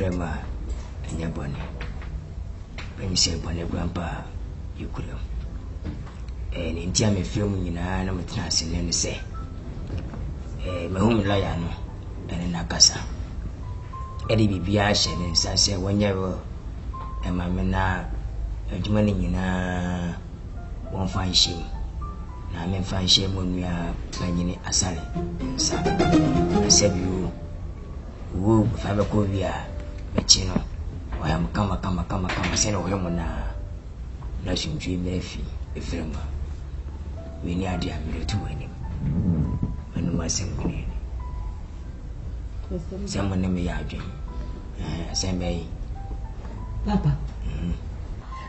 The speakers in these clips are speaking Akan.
frame and your bonnet. When you say bonnet, grandpa, you could have. And in time, a film in an animal trans and say, my home lion and in Akasa. Eddie be ashen and Sasha when you and my mena, and money in a won't find shame. Now, I may find shame when we are finding a salad. I said, you woo, if I ever go via, but you know, I am come, send a woman now. Nothing dream, Effie, a film. We need a dear to winning. When we are saying, someone named me, send me, Papa.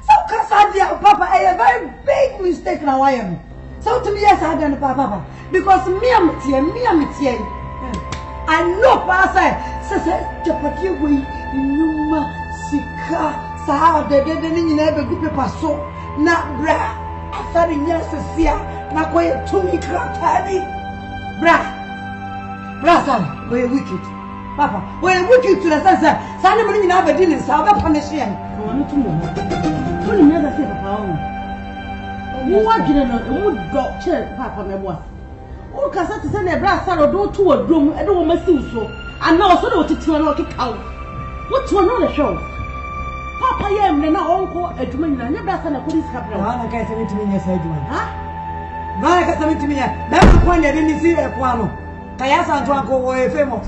So, Papa, a very big mistake now I am. So to me, yes, I done Papa. Because me, I'm here. I know, Papa, says, Japati, we, Numa, Sika, Sahara, the dead in every group of so, not bra, after the years to see, not quite 2 weeks, bra, son, we're wicked. Papa, we're wicked to the sense that somebody in Aberdeen is our punishment. I want to know. What do you never say, Papa? Who want to know? Who got church, Papa, my boy? Who can send a brass or do to a room and do my so? And now, so to tell you, out. What's one other show? Papa, I am now uncle at Jumina, never sent a police captain. I can't tell it to me, yes, I do. Huh? Why can't tell it to me? That's the point I didn't see a Quano. Kayasa and Twanko were famous.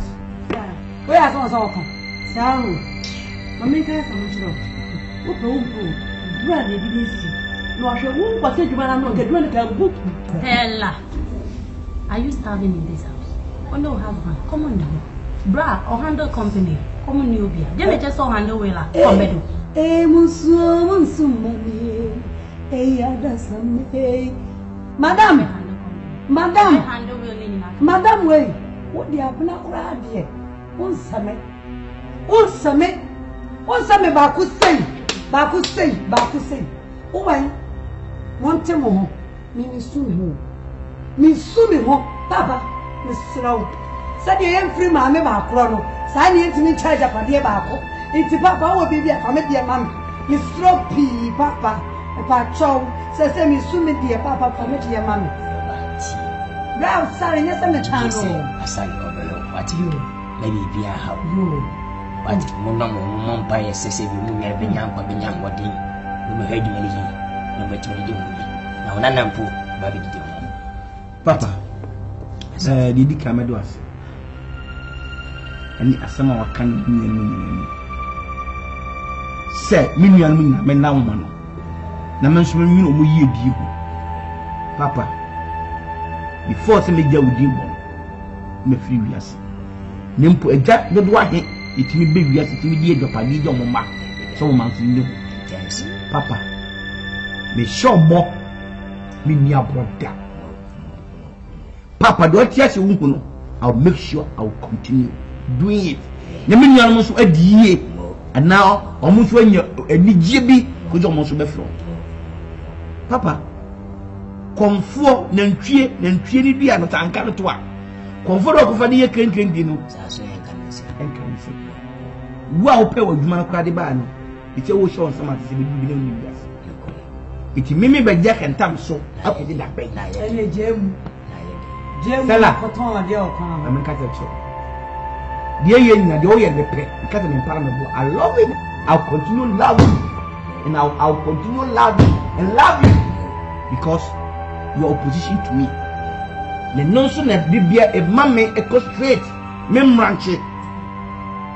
Where are some of them? Sam, I make us a much love. What the old fool? Granny didn't see. No, I shall won't but say you might not get one to book. Hella. Are you starving in this house? Oh, no, have one. Come on, bra or handle company. Come on, you be. Then just saw handle wheeler. Come bedu. Eh, Monsu, money. Eh, Adasam. Madame, way. What do you have now? Unsame, Baku say. Oh, I want to more. Me soon, Papa, Miss Slow. Said you ain't free, mamma, Macron. Sign it to me, charge up a dear Baco. It's Papa will be a family, dear mamma. Miss Sloppy, Papa, a patrol, says, Miss Sumi, dear Papa, family, dear mamma. Brown, sorry, yes, I'm a child. I sang over what you. Maybe be a how you. But Mom by a sissy, we have been young, but been young, what do you heard you anything? No matter what you do. Now, none of them, Baby, Papa, did you come to us? And some of our candy, say, million men now, man. Naman, you know, we you. Papa, before some media with you, me furious. Nimpo eja do do ahe itimi be wiase itimi die dopade je omma so man so ndu Papa me show mo me nia broda Papa do tiase wunku no I'll make sure I'll continue doing it na me nia no so adie and now omo so anya anigye bi ko je omo so be fro Papa komfo nantwie ni bia no tanka no to a komfo do ko fa de krenkren di no enkanse wa o pe wa djuma na kwa de ba no ite wo show sama se be bi na ni bias iti mimi be je kentam so akodi da pe na ye jemu ko ton la de o kan ameka te cho de ye nyina de o ye de pe because me para me bo I love it I'll continue loving you and I'll continue loving and love you because your opposition to me the nonsense na bibia e mame e go straight memranche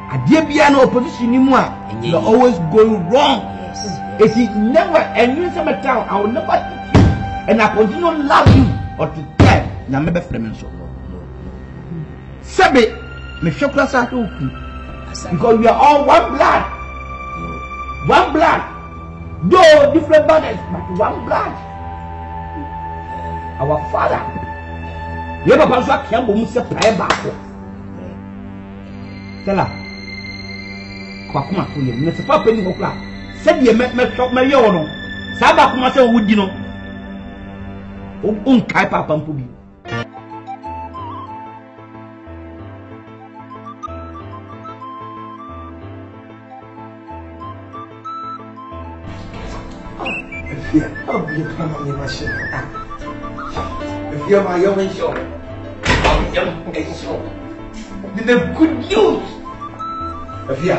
adie bia na opposition ni mu a you are always going wrong. It is never and you some town I will never teach you and I continue love you or to tell na me be frame so sabe me shokla sa to because we are all one blood though different bodies but one blood. Our father you papa so akiambo mu se prayer baako tela kwa kuma ko ye me se papa ni kokla se de me ye wono sa ba kuma se wudi no on kai papa mpo bi Oh, you come on your machine. If you're my young show, I'm young show. The good news. If you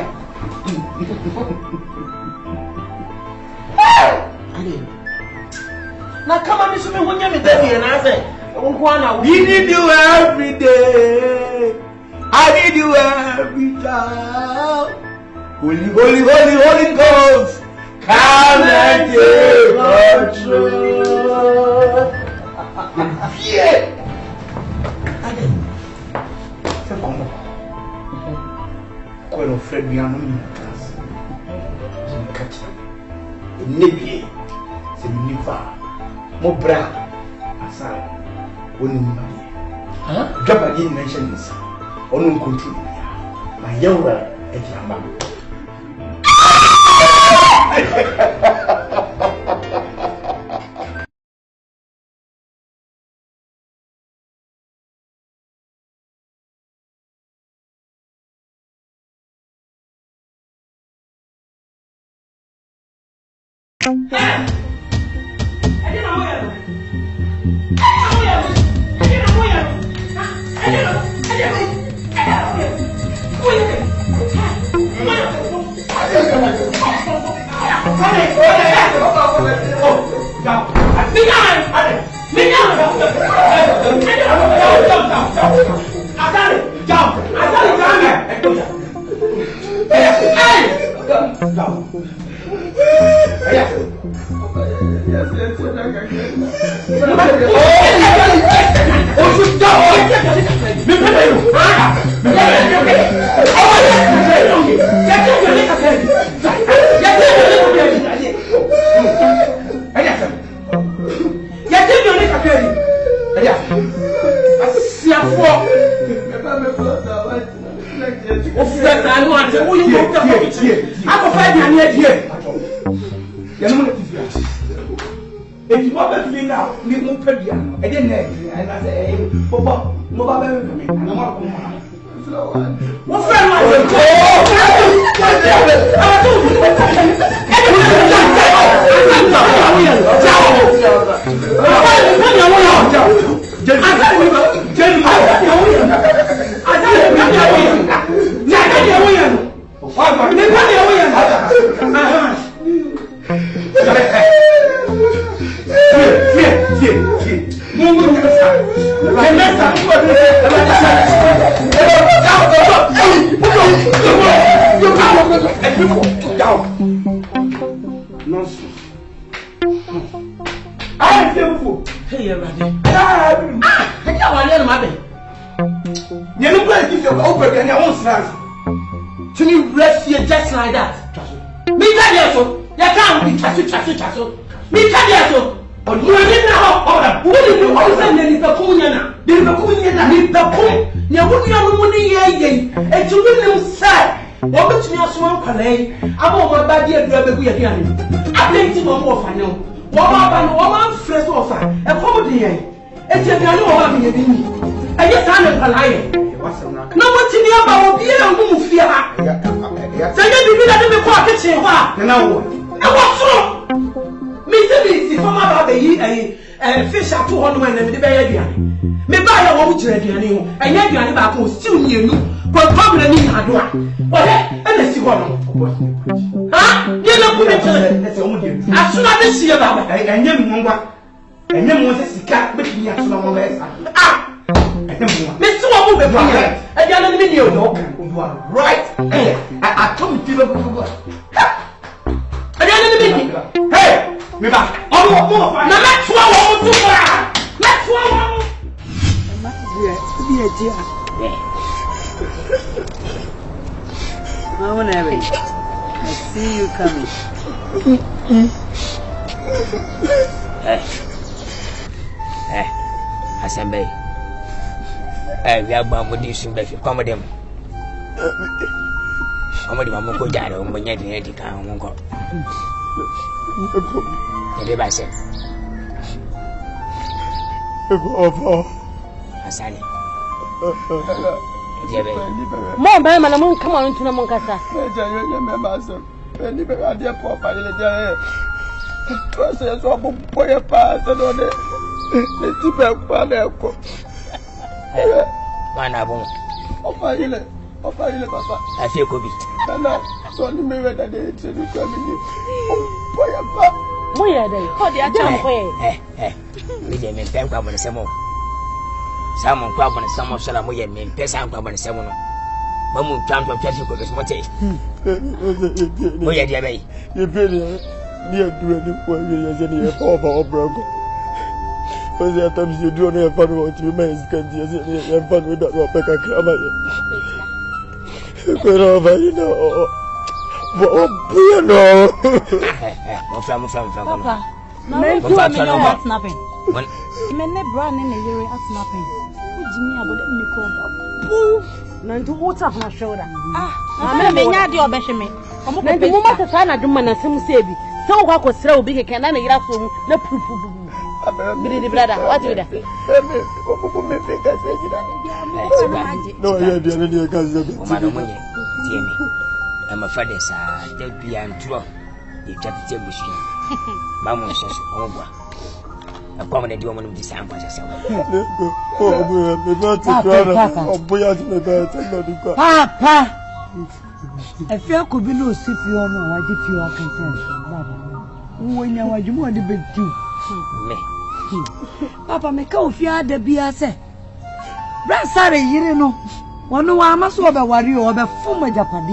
now come on, this is me when you're there, and I say, we need you every day. I need you every time. Holy, holy, holy, holy Ghost, come and take control. Yeah. Quando Fred me ama minha casa, se me cacha, nebie, se me niva, mobra, asal, onu mami. Drop again mention this, onu control me. My yawa etiamba. Fish at 200 and the baby. Maybe I won't drink any, and yet you are about to still near you, but probably need a door. But and see one. Huh? You know, put it as soon as I see about it, and then and then was a cat making me as long as Mr. Woman, I got a video, you are right. I told you to go. I got a video. Hey! Me back. Oh, more. Now let's go. Let's go. Mama Neri, I see you coming. Asambe. We are bound with this in the comedy. Comedy, I'm going to die. I'm going to get the town. Maybe I said, Asani. Mom, I'm going to come on to the Moncasa. Process of boy pass and on it. The super panel. Man, I won't. Papa. I feel could be. And I saw the mirror that they said you coming. Boy, Where are they? How the We didn't think about the same. Someone crab on some of Salamoya and Pessan crab on the seven. Mamu can't protect you with this motive. Where are they? You're very near doing it for years and you're over broken. Because there are times you don't have fun with you, men can have fun with that Rebecca Kramer. You know. Oh, no. Papa, men do a million at snapping. Men never run in a year at snapping. Jimmy, I would let me go. None to water on my shoulder. I'm a yard or bashing me. I'm going to move at the time I do man and some sabi. So what was so big a cannon and get from no proof. Brother, what do you no, I didn't. I'm a father, sir. They'll be and draw. You just tell me, Mamma says, over. A prominent woman of the sound was herself. Papa, I feel could be no sleep you know what if you are concerned. When you are, you want to be too. Papa, make out fear the beer say. Brassare, you know, one no one must over worry or the former Japan.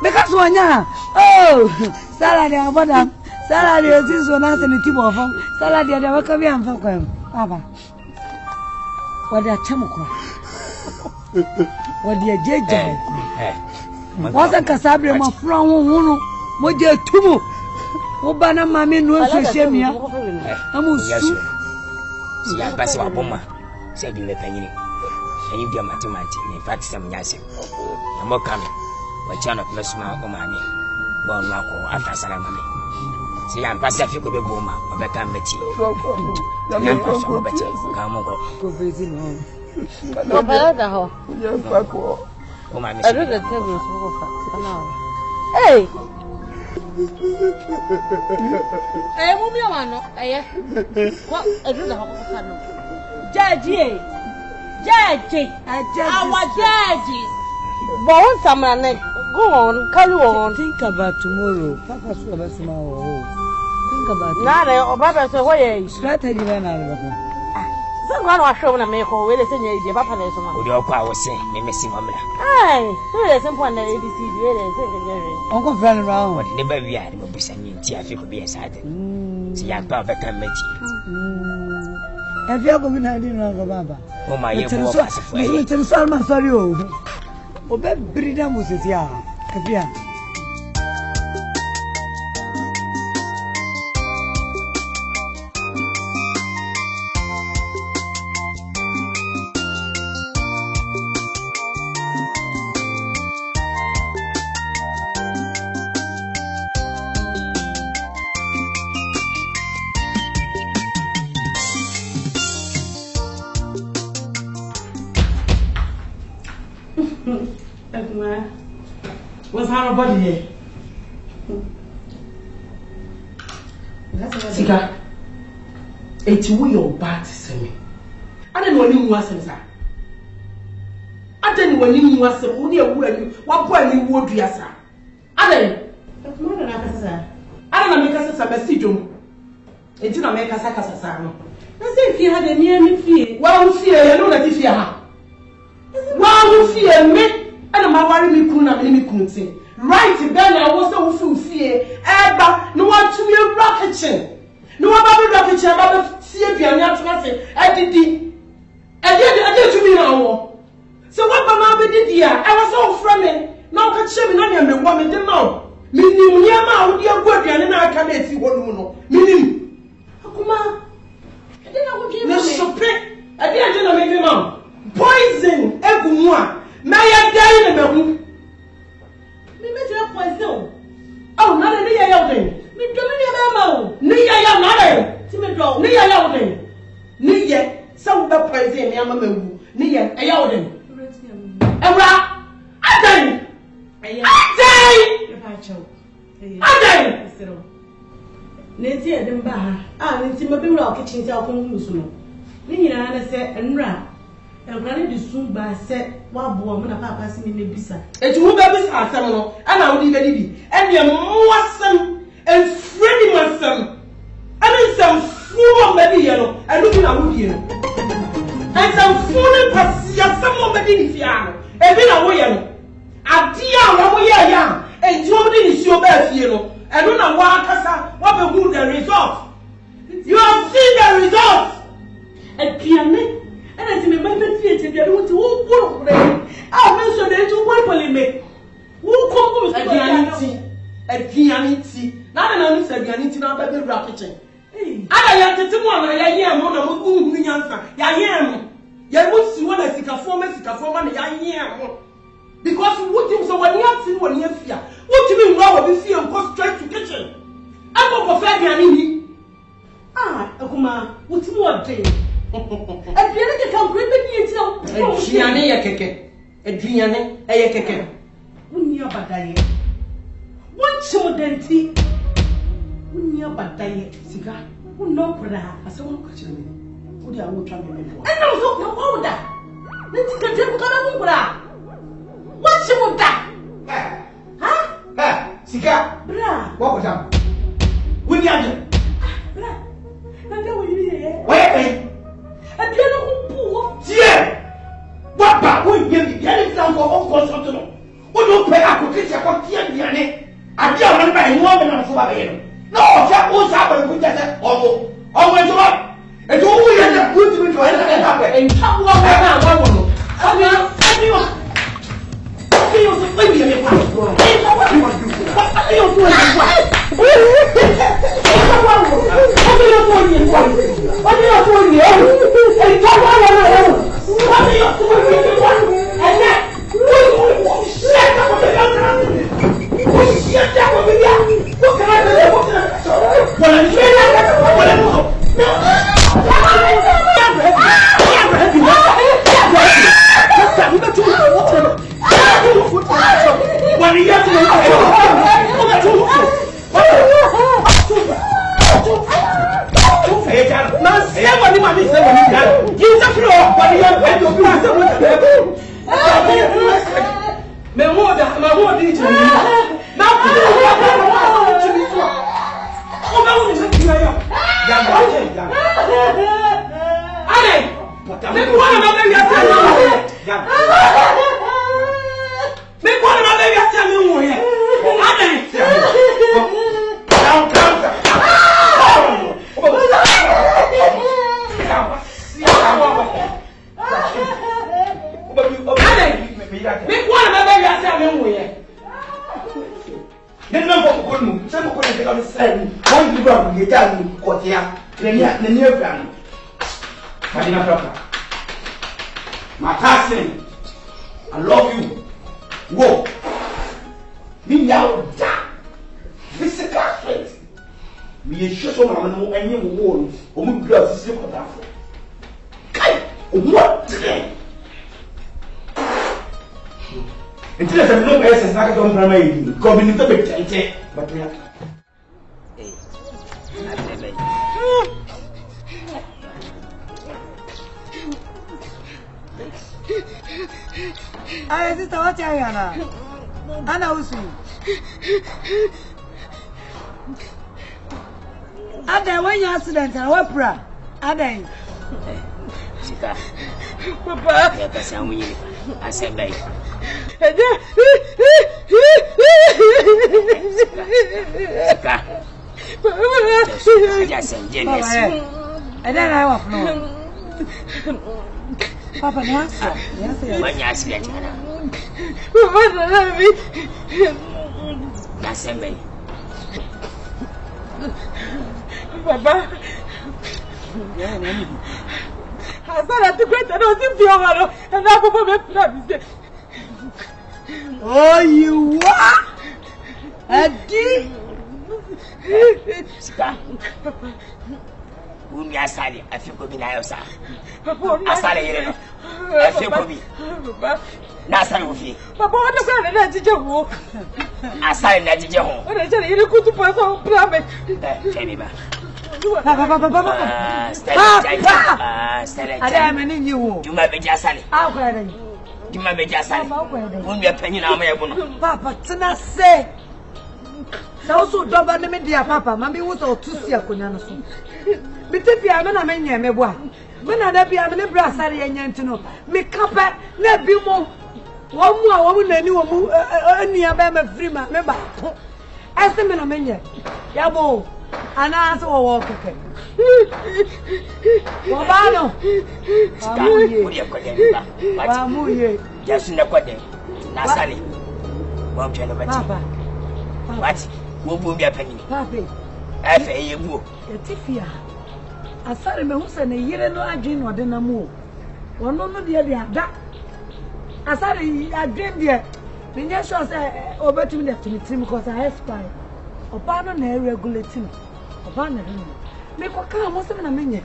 Because one, oh, salad, madam, salad is one as in a tip of salad, I never come here and fuck him. Papa, what are Chamuco? What dear J. Wasn't Casabria, my from Wuno, what dear Tubu, Obana Mammy, no shame here. I'm see, I pass a woman, said in the penny. And you be a mathematics, in fact, some yassing. I'm more coming. But China plus my mammy, born Marco after Salamami. See, I'm past a few good woman of a committee. Come on, go visit home. I do the table. Hey, I won't be a man. What? I do the house. Judge, our judges. But someone go on, carry on. Think about tomorrow. Papa saw us tomorrow. Think about it. Now, Papa said, why? Strategy ran out of it. Someone was showing a make or whether you Papa is one. Your power was saying, Missy Mamma. Aye, there is some point that ABC, Uncle Fan around. What never we had will be sending tea. I could be a side. See, I'm Papa committee. Have you ever been hiding on the Baba? Oh, my, you're so Salma, sorry. Oh, that breeder was it, yeah. What's our body here? Sika, it's your bad to me. I don't know when you was in that. I don't know when you was only a woman. What point you would do, sir? I don't know. I don't make us a message. It's not make us a casano. I say if you had a near me fear. Well, fear, I know that if you have. Well, fear me. And I'm worried me kuna me kunti. Right then I was so full fear. Eba no want to be a rocket chain. No one about rocket chain about see if you're not nothing. I did to me now. So what Mama did here? I was so friendly. Now can she be not me woman the now. Minim yama udi agwa dia na aka na esi wonu no. Minim. Akuma. I didn't want to give me. Shope. I didn't know me mom. Poison egumu a. May I die in the room? Me met your poison. Oh, not a near yelling. Me do me a mamma. Near young mother. Timid dog. Near yelling. Near some the poison, Yamamu. Near a yelling. Eva, I die. I die. I die. Nanti ya dem ba ha. Ah, nanti ma be wura o kitchen ta ko mu so no. Ni nyina na se enra. Enra ni bisu ba se wa bo mo na papa si ni bisa. Eti wo ba bisa asem no, ana wo di be di. Ene mo asem, en fredi masem. Ana sam fuo ba di ye no, enu bi na wo di no. En sam fuo ne pasia sam mo ba di ni fia no. E bi na wo ye no. Adi a wo ye ya, enti wo di ni si o ba fie no. And when I walk, what will the result? You have seen the result. And Piane, and as you remember, I want to walk. I mentioned that you want to make. Who comes a pianity? Not an honest pianity, not a bit rocketing. I am the one I am on a moving answer. I am. You would see what I think a former, and I am. Because what you so when you have seen when you fear. What do you mean wrong with this year and go straight to kitchen? I go for Fabian. Ah, Akuma, what's more day? And Piana can great baby and Gianne a keke. A Gianne a keke. Unia Badaye. What show denti? Unia Badaye, cigar. Who know for that? I saw no kitchen. Would I will travel? And no, no powder. Let's get him got what you want that? Huh? Sika? Bra. What was that? William. Bra. I know what you hear. Wait. I don't know who poor. Yeah. What back will give you any sound for all consultant? What do you pay up to kitchen for Tiani? I don't remember any woman on Subaru. No, that was happening with that. Oh, wait a minute. And all we had a good to me to happen. And come on, everyone. What are you doing? My cousin, I love you. Whoa. Me now da. Physical strength. Me show so na no enye wo o mu bia sisi ko da fo. Kai, what? Until I said no SS na ka don drama yi. Ko bi ni to be tente, but we have. Ay, sister, what are you na? Ana usu. Ada when you accident and what pra? Ada. Sika. Papa. Ya kasi amu yini. Asembai. Sika. Papa. Just engineers. Ada na wa flow. Papa, yes. When you accident, that's me. Papa. I said to great and I was and now Papa. Oh, you what? A deep. Umi asali afiko bi na yosa. Asali yire no. Afiko bi. Na asali wo fi. Papa, what is that? Asari na jije ho. Ora jere ire kutu pa so plan me. Temi ba. Papa. Stella. Ada me ni nyi wo. Juma be jasali. Akwa da. Juma be jasali. Won be panyi na ma yebo no. Papa tena se. Sa so doba ne me dia papa, mami wo so tusi akonya no so. Bitefia me na me nya me bo a. Me na da bia me ne bra sare ya nya ntino. Me kapa na bi mo. Wo mu a wo mu nani wo mu ania ba ma free ma me ba. Ese me na me nya. Ya bo. Ana so wo keke. Wo ba no. Ba mu ye. Just na kwade. Na sale. Wo pele bati. Papa. What? Wo bu bia panyi. Papa. Efe ye bu. Etifia. Asare me hu se ne yire no adwen no de na mu. Wono no de ada. Asare adwen de. Me nya sure say obetumi de timi because I have spy. Opa no na regulate me. Opa na no. Me ko ka mo se na menye.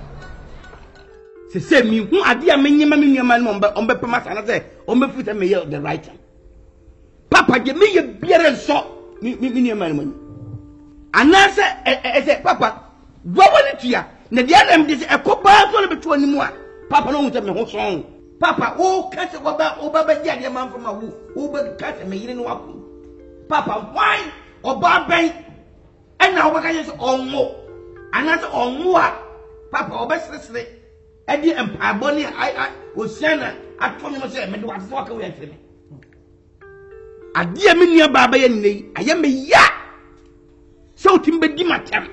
Se mi hu ade a menye ma me nuama no ombe pema sana se ombe futa me ye the right time. Papa je me ye biere so mi nuama no. Ana se papa do woni tua na dia na me se ekoba so le beto animu a papa no hu se me ho so. Papa o ka se oba ba dia de man from a wo ba ka se me yire no wa. Papa why oba ben ena oba ka se onwo ana se onwo a papa oba sresre e di empabo ni ai osiana atonyo se me de wa so ka we afire me ade a me nua baba ye nei aye me ya so timbe di matem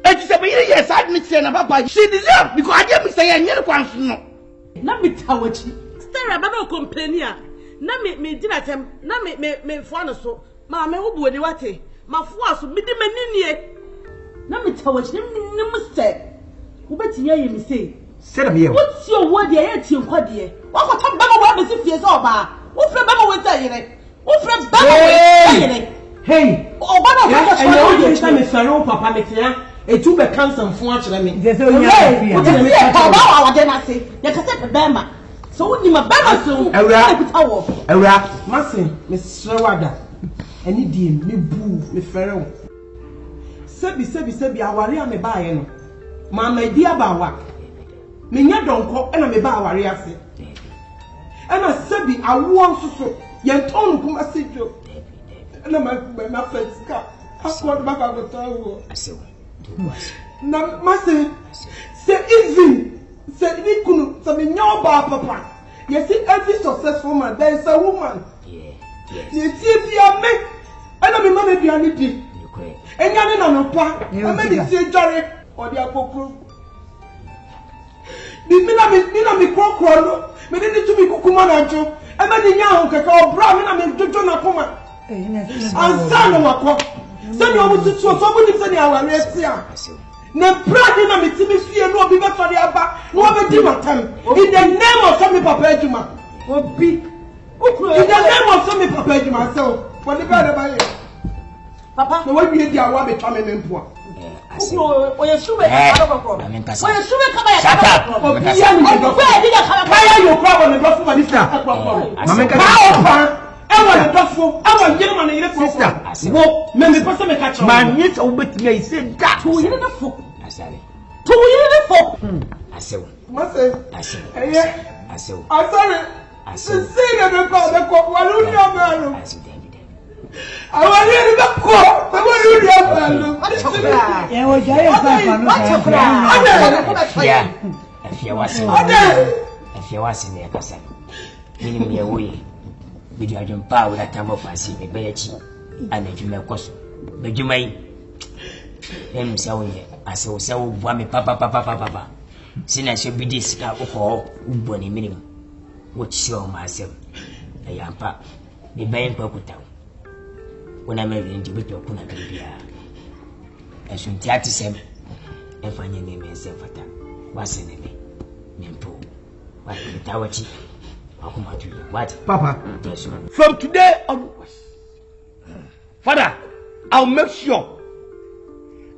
e ti se be yire yes ad me se na papa she deserve because ade me say enye kwanso no Na me tawachi. Stella baba complain ya. Na me di matem na me fo no so. Ma me wo buoni wate. Ma fo aso me di maninie. Na me tawachi ne mu se. Wo beti ya ye me say. say them here What's your word ye ye tie nkwade? Wa ko tam baba wa be si fie so oba. Wo fre baba we ta yire. Wo fre baba we ta yire. hey Oba na yeah, ko I know you time me fere wo papa me tia. Etu be cancer fun a kire me. They say onya afia. Wo ti e baba wa wade na se. Ye ka se bema. So wo ni ma bema so. Ewura Masin, me srewada. Ani die me bu me fere wo. Sebi aware a me ba ye no. Ma ma di abawa. Me nya donko e na me ba aware ase. E na sebi awo nsoso ye nton kuma sejo. E na ma feska. Akwa ba ka go tawo. Asewo. Na masin say easy. Say ni kunu say me nya ba papa. You see every successful man there is a woman. Yeah. You see bia me. Ana me mama bia ni di. Enya ni na no pa. Ama ni si jore odi akokuru. Mi na mi kokoro no. Me ni tu mi kukuma na jo. Ama ni nya ho keka obra mi na me jojo na koma. Ansa no wakọ. Se ni omu tutu so omu ni se ni aware atia. Na brand na me timi fie no obi be fari aba. No obi di matam. In the name of some papa ejuma. Obi. In the name of some papa ejuma so. For the brother by Papa, no we dey awa be twa me mpo. Oye sube ka ba ko. Oye sube ka ba ya ka ba. Obi ya ni do. Where dey ka ba? Why you crowd on the door for this sister? mama ka Ewa the door ewa yiri man yiri sister wo me person me catch. man yes obetimi ai say that To yiri the fo. Asale. To yiri the fo. Asewo. Mase. Asewo. Asewo. Asare. Asewo. See the ko walu ni amalo. Asewo. Awari ni ba ko, walu ni amalo. E o jaye papa no Afia. Afia wasi ne kasa. Mini me woyi. Bidu ajumpa wo tambo fasi me beyachi. Ana jume koso. Be jumai. Em sawoye. Asewo sawo bua me papa. Sina so bidi sika ukọ uboni minimum. What show myself. Ayampa. Me bayin kwa kutawo. Wona me ndi beto kuna bibia. Esun tiati sem. Efanye ne me sefata. Wasenele. Nempo. What tawachi. What? Papa, from today onwards, Father, I'll make sure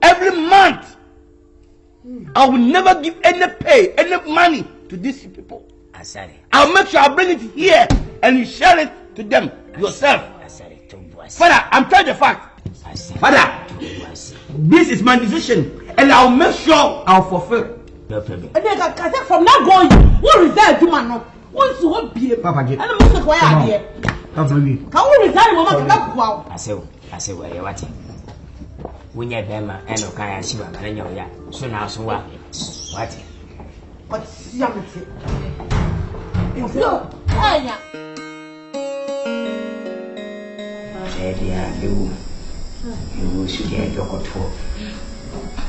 every month I will never give any pay, any money to these people. I'll make sure I bring it here and you share it to them yourself. Father, I'm telling the fact. Father, this is my decision, and I'll make sure I'll fulfill. No problem. And then from now going, what resign to man? Once you won't be Papa, and I'm going to go out here. Papa, can we resign? Mama, I say, where you're watching. When you're them and no kind of shiver, and you're ya. So now, so what? What's young? You should get your control.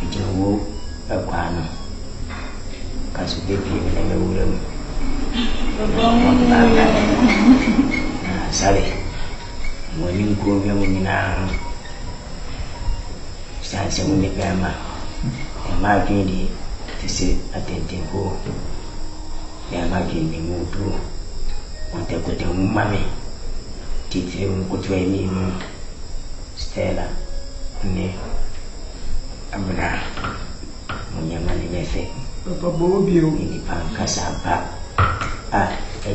You know, a guano. Because you did in the room. Sorry. When you go now, stand some the grandma. And my lady to sit attending go. They are making the move to want to go to Mammy. Teacher go to me. Stella, ne, Amina, Munyamani Nefe, Papa Bobio, in the Pancasapa, a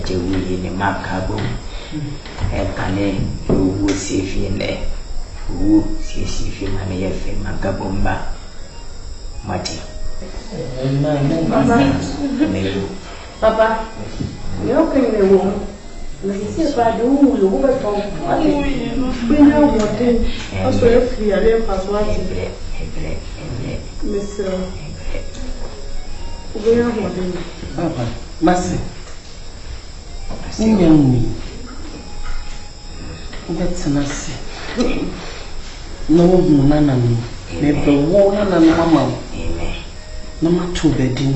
Jewy in the Macabo, Akan, who would see if you there, who sees if you money F. Macabomba, Mati. Papa, you're opening the womb. Let me see if I do. You will from bring out your thing. Also, if we are there, Papa, Mr. Papa, Master, me. That's an assay. No, none, maybe one and mamma. No matter two bedding.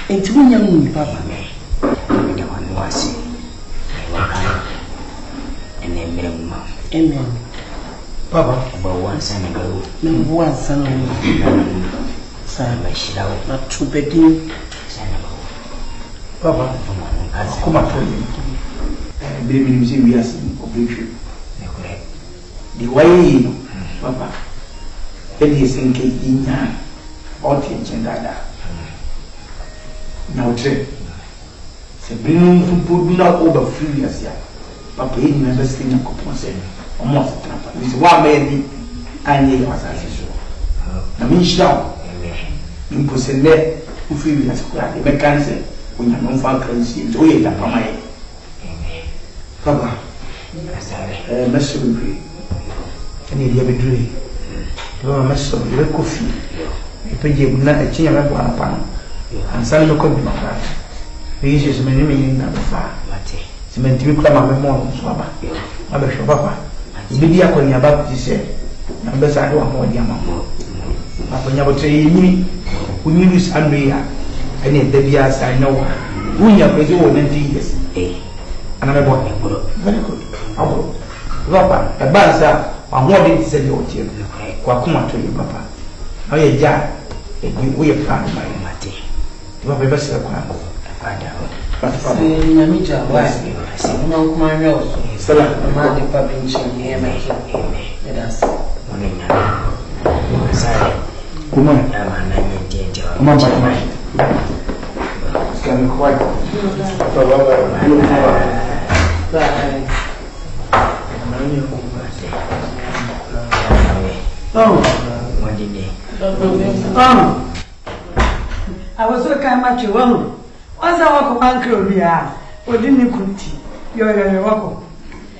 Ain't we young, Papa? And then minimum. Amen. Papa, About one son ago. No one son of Son, not too bedding. Papa, come up for you. Baby, you see, we are seeing obligatory. The way, Papa, it is in Kenya, or teaching that. Now, trip. Se bring from Puduna over 3 years. Papa, he never seen a compensation. Almost a trap. This one man, I need your assassin. I mean, shout. You put a net who feel as well. The mechanism when you don't find currency, it's way that for my Papa. Mess with me. I need you to be dream. You are a mess of your coffee. You pay you not a chain of one pound. And some look at my heart. This is my name in the far. Cement you come up a more swabber. I'm a papa. Be the Akan about to say, I'm best I don't want your mamma. Papa, you will say me, who use Andrea, and if the years I know, we are pretty old 90 years. And I'm a boy, very good. Papa, a banza, I'm more than to say your tear. Quacuma to you, Papa. I a jar, and you will find my mate. You have a best of Namija, why? No, my nose. Stella, my public here, my king. Let us. Come on, come on, it's going to be quite. I was so kind of you. Once I walk on Korea, or didn't cook tea. You're welcome.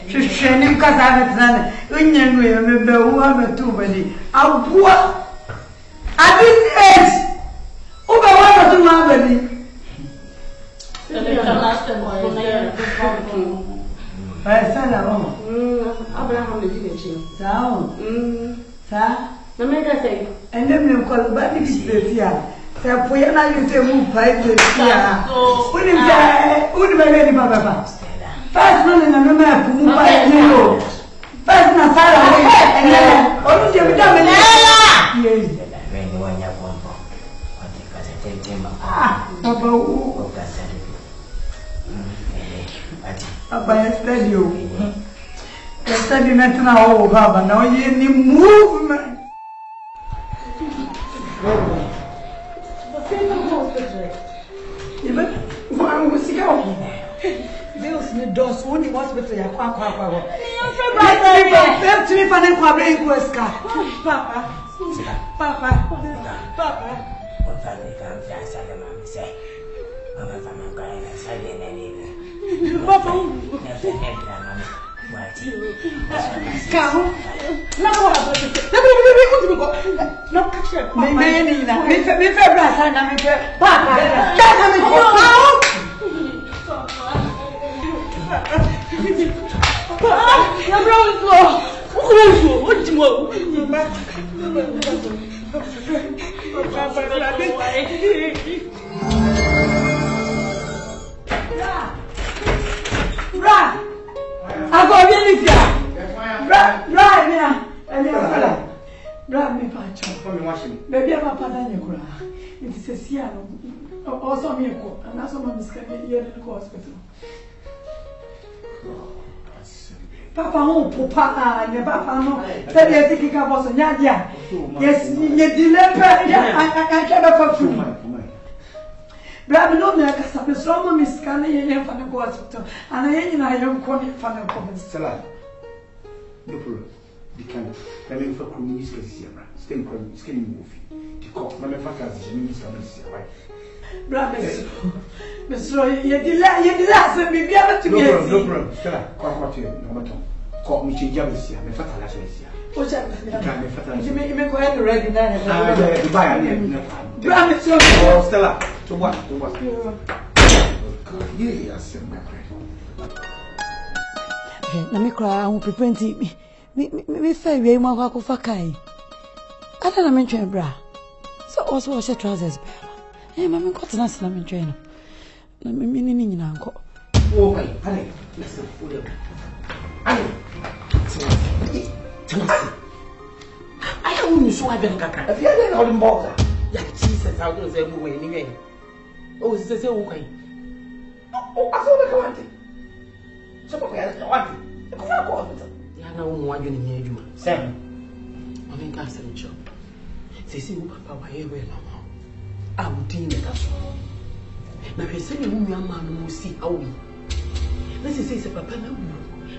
She's training because I haven't done it. When you remember who I'm a two buddy, I'm poor. At this age, over 1 or 2 months, baby. I said, Abraham didn't you? Sound. Sir? The mega thing. And then you call the baby here. So, for you now, you say, move 5 days here. Who did my lady, Papa? First, no, no, no, move 5 days. First, no, Sarah, and then, oh, you have done it. Yes. Papa, Papa, I study you. I study nothing now, Papa. Now you need movement. Bills me does only hospital ya kwa. Papa. To me for them kwa bring Papa. Papa. Baby, I'm a partner. It is a Siano. Also, me, and also my miscarriage here in the hospital. Papa, oh, Papa, and your Papa, no, tell you, taking up was a Nadia. Yes, you deliver. I cannot for Brother, no, I can stop a strong miscarriage in front of the hospital, and I don't call it for the comments. No problem. The kind of family for communities can see a skin movie. The court, my father's minister, Brother, Miss Roy, you did last and be able to get no problem. Stella, what you know, call me to Javicia, my father last year. What's that? You make quite ready now. Brother, Stella, to what? Yes, my friend. Let me cry, I won't prevent me. Me fair way more wako fakai. I don't mention bra. So also wash your trousers bella. Eh, mamma got an answer I'm enjoying. Let me meaning in uncle. Oh my, honey, listen, fool. I don't so I been caca. If you didn't hold him bother. Yeah, Jesus, I'll do the same way anyway. Oh, it's the same way. Oh, I saw the command. So, I want it. Na wo adwene nya adwuma sem mama nka asem cho sesi wo papa wa yewe na ma a wudin na so na hwese ne wo nua ma no musi awi na sesi papa na wu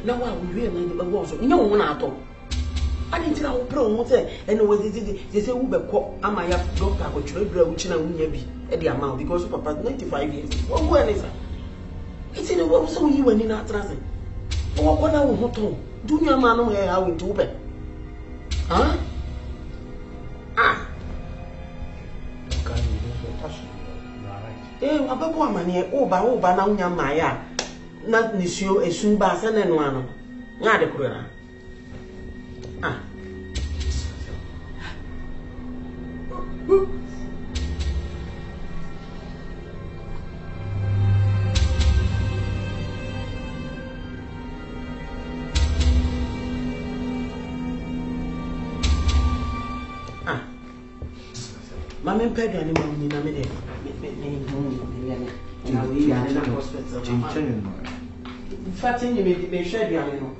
na wa wo ye na ne wo so nya wo na ato ade ntira wo pro wo se ene wo sesi wo be ko ama ya doctor ko chiro bra wo china wo nya bi e de ama because papa 95 years wo go ene sa iti ne wo so yi wani na atrase wo ko na wo hoto Dunia manu ya hawi tupe. Huh? Wababu wa mani oba na unya maya na nisio esumba sana no ano. Ngade kurera. Mama mpega ni mama ni na me de. Na we ya na hospital. In fact, you me share dia no.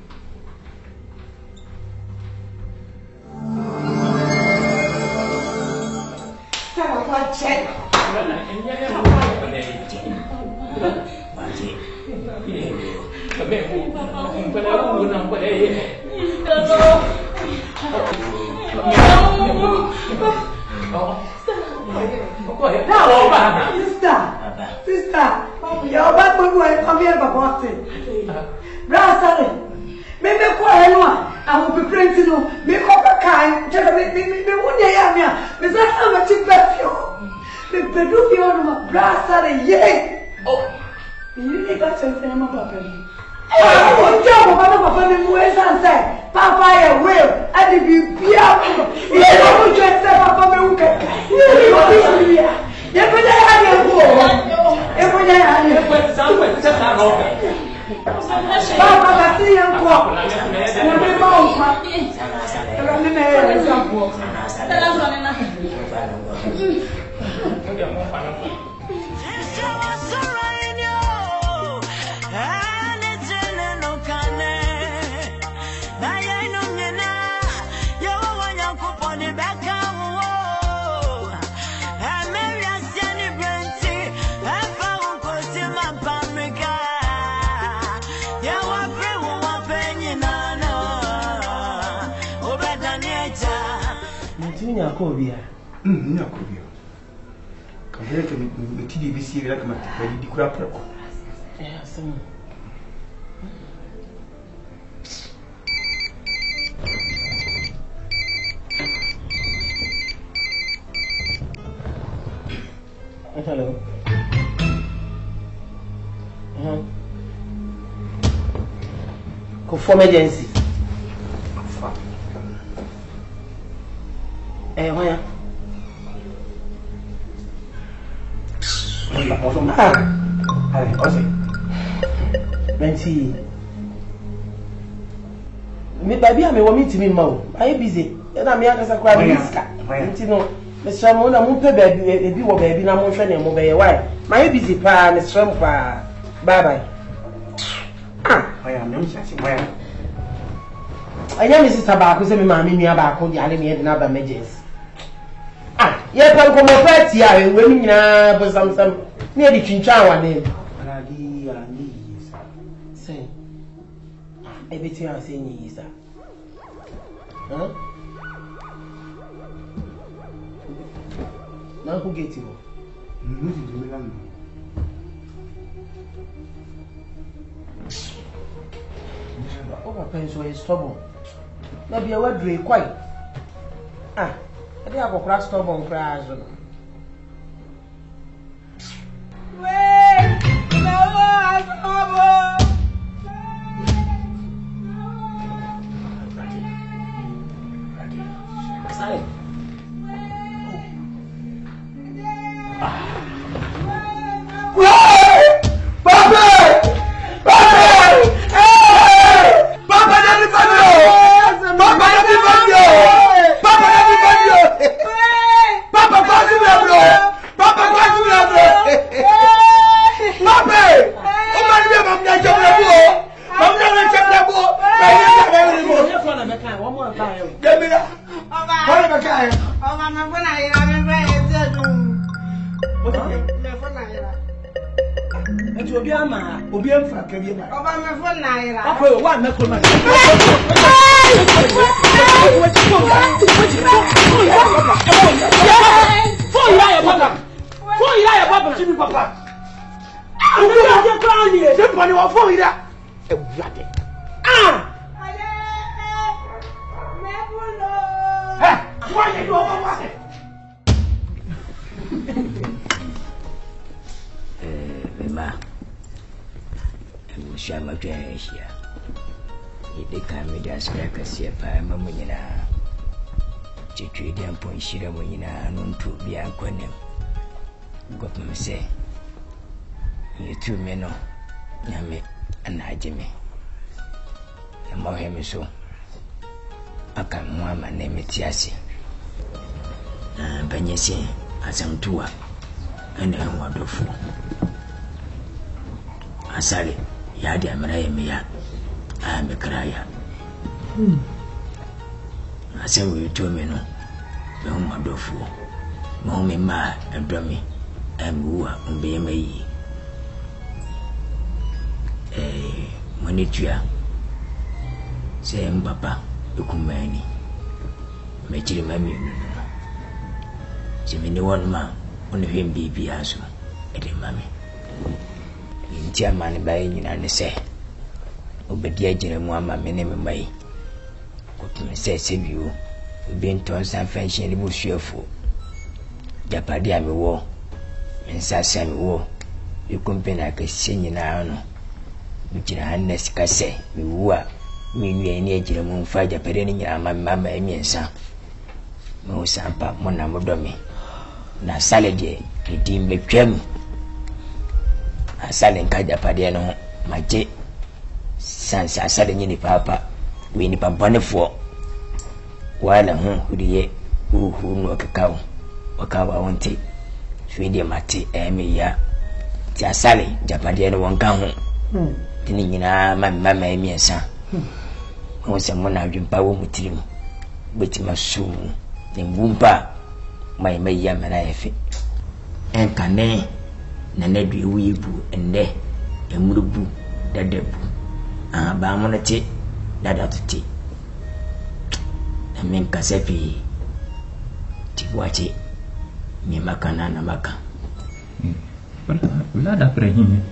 Tara kwa check. Sister, your bad boy come here about it. Brother, maybe I will be praying to you. Make up a kind, tell me, one day I'm here. Miss how much you bet you. The do your brother, yea. Oh, you need that to say, my papa. Oh, job of Papa, the boys and say, Papa, will, and if you be out, you don't just say, Papa, you can. You put a hand in the if we had somewhere, just not open. Papa, see him walk. And we both run the mayor and some walk. Unya Kobia. No, Kobia. Come here to me, TDBC, like my ready to grab her. Yes, hello. For emergency. Where? Me baby, I want me to be more. I busy. And I'm here as a crab. Mr. Mona, Mumpe baby, a big baby, no more friend, and mobile. Why? My busy pa, Miss Trumpa. Bye bye. I am no such where. I am Mrs. Tobacco, send me mammy near back on the enemy and other measures. Yes, I'm come over here and women for some near the Chinchawa name. Say, everything I'm saying is that. Huh? Now who gets you? Oh, my parents were stubborn. Maybe I would drink quite. I think I will crash stubborn crash. Wait! So Akan Mama name it Yassi. Banyesi as I'm two and I'm wonderful. Asali Yadi Amaraya, I am a crier. I say we told me no, the home wonderful. Mommy ma and dummy and woo on BMA. Monitia. Say Papa, you come many. Major mammy. Say me one man, one of him be Piasso, at a mammy. In German by and say, Obedia Jeremua, my name may. What me say, save you, we've been to some French and bush for Japadia me war, and Sassam war. You compare like a singing iron, which in a handless casse, we were. We near Jeremon Faja Perening, my mamma and me, son. No sampa, Monamodomi. Na salade, a dim became a silent Kajapadiano, my j. Sans a sudden papa, we nip a bonnet for while a home who the who know cacao, or cow I won't take. Swede Mati, ya. Tia Sally, Japadiano won't come home. Tinina, my mamma and me, son. Once I'm one of you power with him, which must soon, then Wumpa, my yam and I fit. And Cane, Nanedi Weebu, and there, and Murubu, that debu, and Bamonate, that out of tea. And mean Casepi, Tibuache ni makana na maka wala da prehim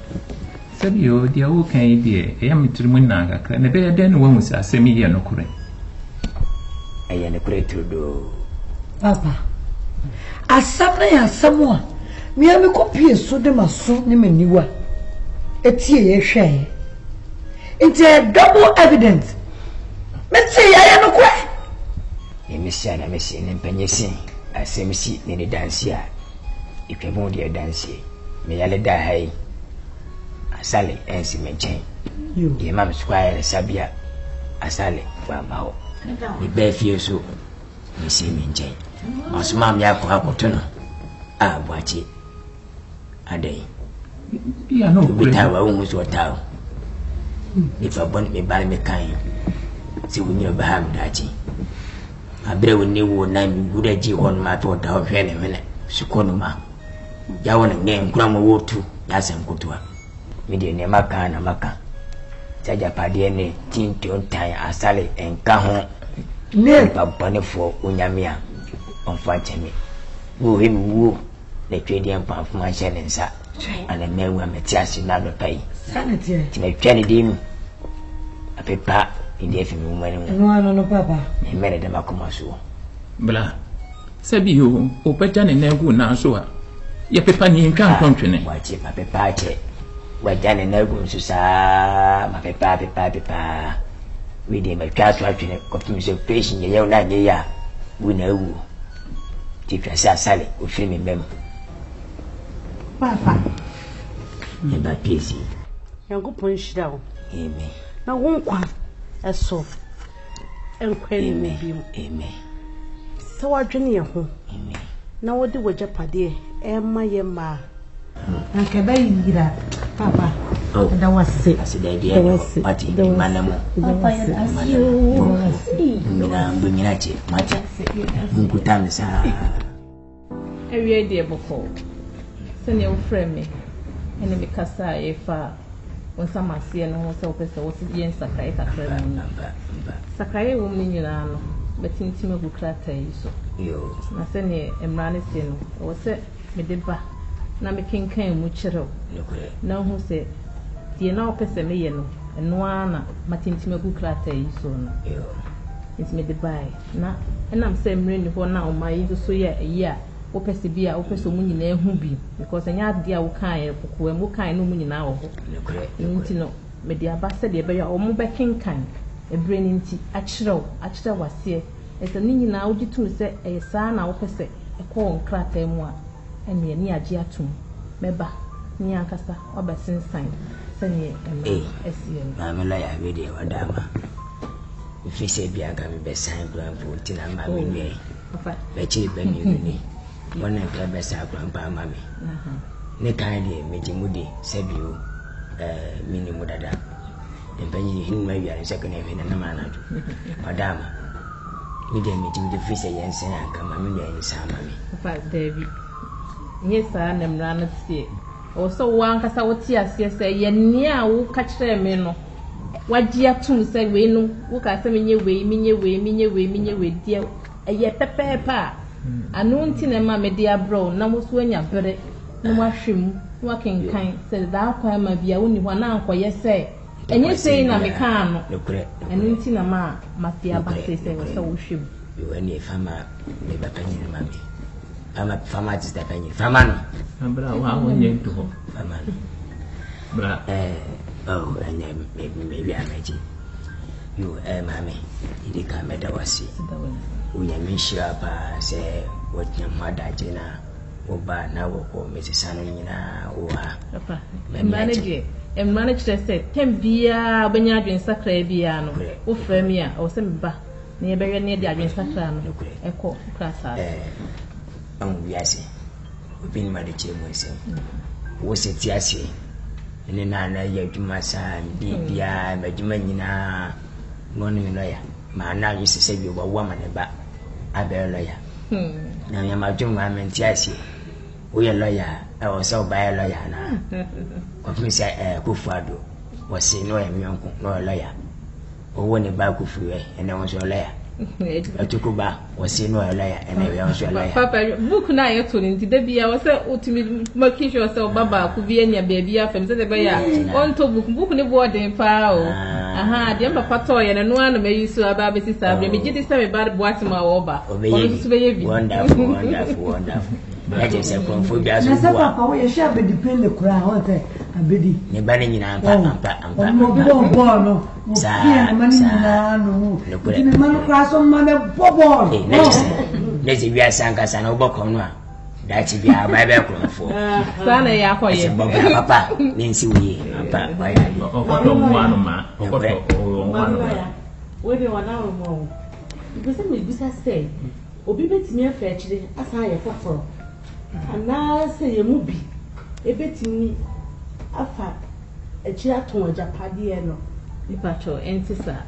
sabi yo dia wo kan ide e am trimu na kakra ne be den wo musa asemi ye no kure aya ne kure trudo papa asam na ya samwa mi am ko pie so de maso ne maniwa etie ye hwe inte double evidence meti ya no kure emission na mesi ne mpanyesi asemsi ne dansia ikebon de dansie me yale da hai asale ensi menchen ye mam square sabia asale kwa maho ni be fie so ni si menchen osuma mi akwa akoto no abwachi adai ya no bitawa wo so tawo ifa bon me bal me kan si wunyo baham dachi abre woni wo na mi gudaji hon ma to da hwene mene sikono ma ya wona ne nkura mo wotu ya sem kutwa mi de ne maka na maka jaja pade ne tinto ntan asale enka ho ne babane fo onyamia onfa chemi wo he wo ne twedi empa fuma hye nsa ana mewa metiasi na do pai sanity ti me twene dim apepa inde fi mi umani no papa me mere de makoma so bla sabi yo o peta ne na gu na so a ye pepa ni nkan kontwene wachi papepa che wajane na gu nso sa ma pepa we de me twa so atwene kotum se patient ye na nye ya bu na wu ti twa sa sale o fi mi mem papa e ba pesi yango pon shida wo amen na wonkwa eso enkwani me biom amen so wadwene ye ho amen na wodi wajapade ema ye ma na ke ba yira papa da wase asida dia mati manamu Papa ya asiyo. mina mbonyina che mati mkutame sa ewie de boko sene wo frame ene me kasa efa wonsa masie no so pese wo se yen sakai kakra mu sakai wo mu nyina no betintim agu krata yi so yo na sene emrane se no wo se me de ba na me kenkan mu kyerɛw na hu se die na wo pese me ye no eno ana matintim agu krata yi so no yo me de bai na enam se emre ni ho na o mai so ye yi a wo pese bi a wo pese mu nyina ehu bi because enya ade a wo kan ye kokwa mu kan no mu nyina wo ho nti no me de aba se de be ya o mu be kenkan ebre ni nti akyerɛw wase ese ni nyina wo gitu se e saa na wo pese e ko nkrata mu a ene ni agye atum meba ni akasa obesensan se ni esiem na me la ya we de wadama ifise bi aga me be san grandpa tina ma me ni be chi be mi ni wona pe be sa grandpa ma me ne kan de me jimudi sebio minimu dada empanyi hin ma wi ari second even na ma na do wadama mi de me jimudi fise yensen aka ma me ni sa ma me David nyesa na mra na tie o so wan kasa woti ase se ye ni a wo ka kire me no wagye atum se we no wo ka se menye we die eye pepepa anu nti na ma me dia bro na mo so anya bere na wahwem wa kenkan se da kwa ma bia woni ho na ankoye se enye sei na me kan no anu nti na ma mafia ba se se wo so wohwem yo eni fama me bapanyi na mami fama just bapanyi fama no abra wa wonye nto ho fama bra anya me bi amaji yo mami idi ka me da wasi unya mishira pa se wotnya madaje na oba na woko mesisano nyina oha papa manage say tembia obenya adwen sakra bia no wo frame a o se mba na ye behwe ne de adwen sakra no eko klasa wiase obin ma de chemu ese wo se tiase ne na ye adwuma sa bibia adwuma nyina no ne loya ma na yi se bi wo ma ne ba abe loya na ya ma adwuma ma tiase wo ye loya e wo so ba ye loya na ko fi se Kufuado wo se no e mionko no loya owo ne ba Kufuwe ene wo so loya Atukuba was in no lawyer and I was a lawyer. Papa, book na you to in the be I was ultimately making yourself Baba could be any baby from the bay. On to book the board in power. Aha, the Papa toy and no one may use to a baby sister. Maybe get this time about Boatima over. Wonderful, wonderful, wonderful. That is a confusion. Papa, you shall be depend the crown. I bid you. Banning in Ampa. Cross on Mother Bobo. Let's see, we are Sankas and Obocona. That's if you are my back for. Sana Yako, Papa, Nancy, we Papa. Where you are now more. Because I'm a say, Obibit me a fetching as I have for. And now say a movie. A bit me a fat. A chair to a Japadiano. Ipacho, Entisa.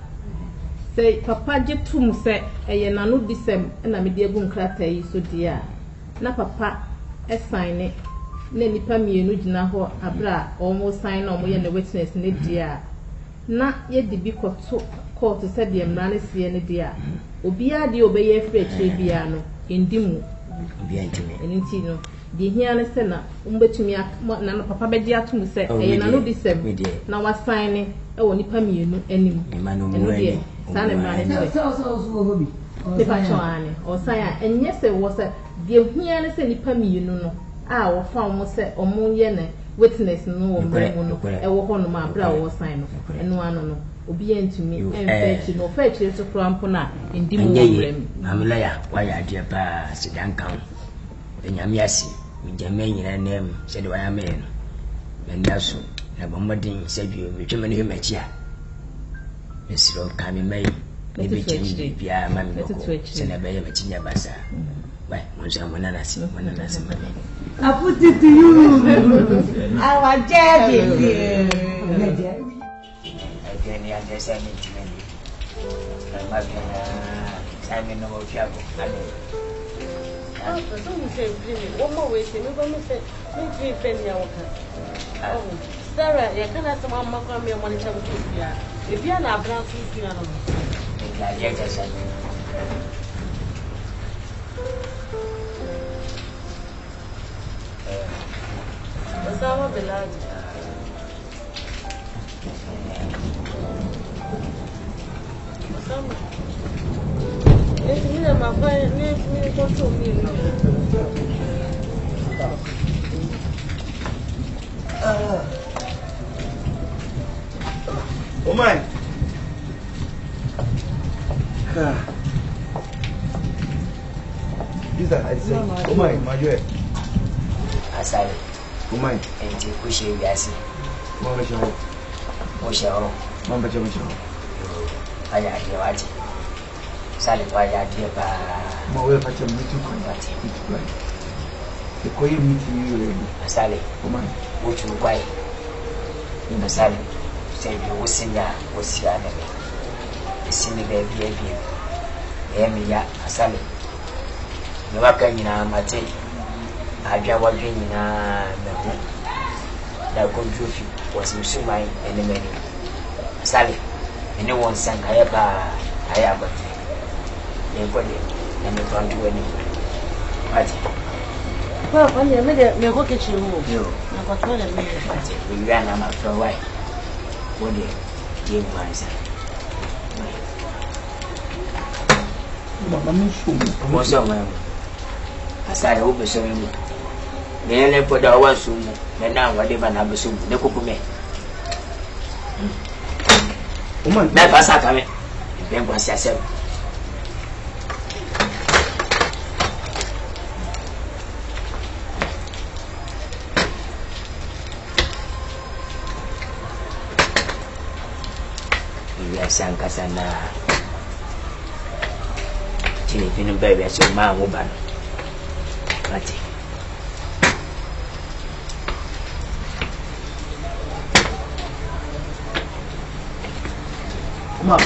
Say, Papa Jetum say, a yanano disem, and a mediabun crater so dear. Na Papa, a sign it. Nenny Pammy, Nujinaho, Abra, almost sign on me and the witness, Nidia. Na yet the big court to set the man see dear. Obia di obey free Biano, in Dimu, and Intino. The here sena, to me, Nana Papa Bedia to say, a yanano disem, now was signing, oh, Nipami, any man, San and man, or Saya, and yes, there was a dear here say Nipami, you know, our farm was set or moon yene, witness no, a walk on my brow or sign, and no one. Obedient to me, and fetch no fetch is a crampona in Dimu. I'm a liar, why I dear pa, sit down count. And Yamiasi, with your main name, said I am in. And that's a bombarding said you, which you may match ya. Miss Rob can be maybe change the Pia, Mammy, send a bay of a chinya bassa. Why, one another, money. I put it to you. Our Jabby. Any understanding to me. I'm in no trouble. One more way, say, nobody said, make 3 penny. Oh, Sarah, you can't have some money money to if you are not brown food, you know. Osama bin Laden. Osama. Let me know my friend. Let me control me. Oh my. Is that I say? Oh my joy. Aside. Oh my. And you push it, yes. Mama show. Moshao. Mama show. I got you at it. Sally, why I dear by my way, but I'm meeting quite. The coy meeting you, Sally. Oh my. What you buy? In the Sally. Say you was in ya, was your enemy. The silly baby, Emmy, Sally. You are going in a mate. I got what in a that confusion was in so my enemy. Sally, and no one sang I have a body and you can't do any. Well, when you made a kitchen move, you got 20 minutes. We ran out for a while. What do you myself? What's up, ma'am? As I hope so. Then put our soon, and now whatever I soon, the cook me. Woman, that was a coming. Then was yourself. Sankasana Chini Pin baby, so my woman. But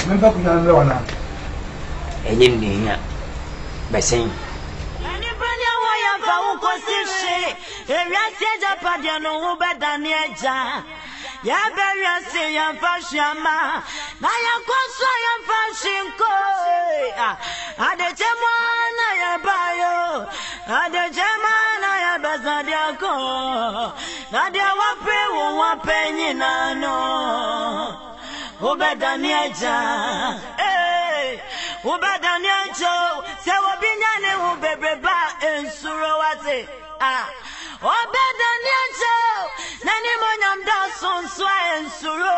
remember we are no one. And in the by saying, ya beria se ya fashama na ya kwaso ya fashinko adechema na ya bayo adechema na ya bazadiako na dia wape wo wapenyi nano ubedaniaja ubedaniajo se wobinyane ubebeba ensuro wase obedaniajo nani monyam da sonso ensuro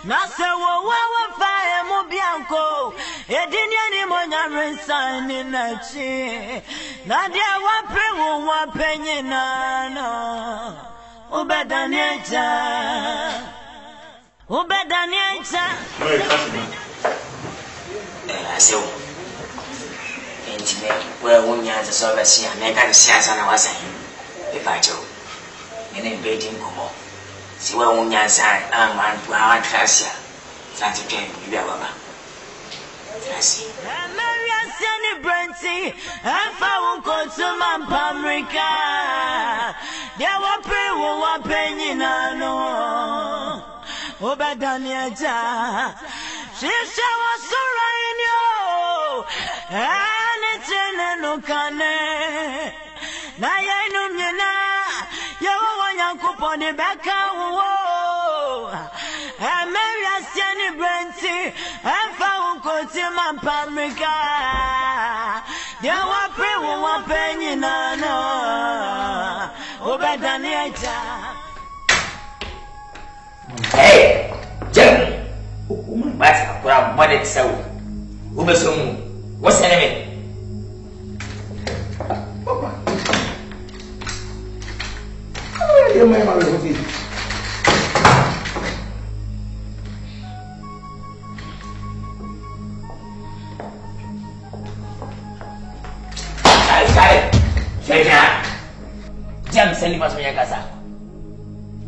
na se wo fa emu bianko edini ani monyam rensani na chi na dia wape wo wapenyi nano ubedaniaja ubedaniaja asew entine we wonyanza so ba sia me ka siasa na wasan e facho ene bedi nkomo si we wonyanza man fu ha trasia santi pen bibia baba trasi Maria Sani Branty afa wonko to America dia wape wo wapenyi nano obedaniaja shisha wasura inyo anetene no kane na yenu mnyena yawo wanyankoponi beka wo Maria Sani Branty afa unkoti mampamrika dia wape wo wapenyi nano obedaniaja hey Jeremy basi akura mbode tsawo ubesomu wasaneme Papa. Dia main malu seperti ini. Saya jam seni pas punya kasar.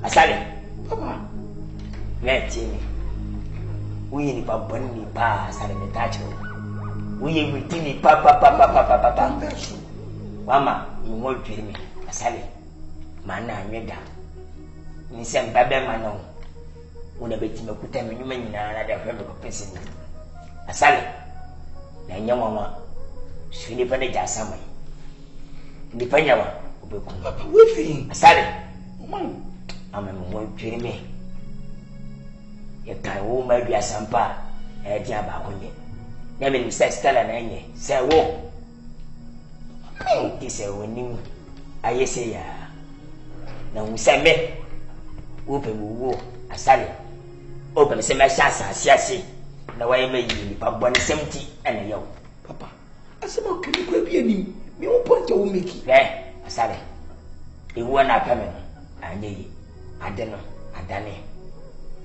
Asal Papa. Ngerti ni. Uye ni babon ni pa asal ni tacho. Uye witi ni pa. Mama, ingol pirmi. Asal mana nyeda. Ni semba be mano. Una beti mekuta menyuma nyina na da fembe ko pesi ni. Asal na nyama ma. Shini pa de jasa mai. Ni panya wa obeku. Papa, wefi. Asal ame mo pirmi. Ya kai wo ma bia sampa e dia ba ko nye. Na me ni stala na nye. Se wo. Ti se woni ayese ya. Na useme ope wo asale. Ope se me sha asiase. Na wa yema yi ni pa boni semti ana yaw. Papa, asema kini kwa bi anim. Me o point o meki. Asale. Ewu na pame anye yi. Ade no adane.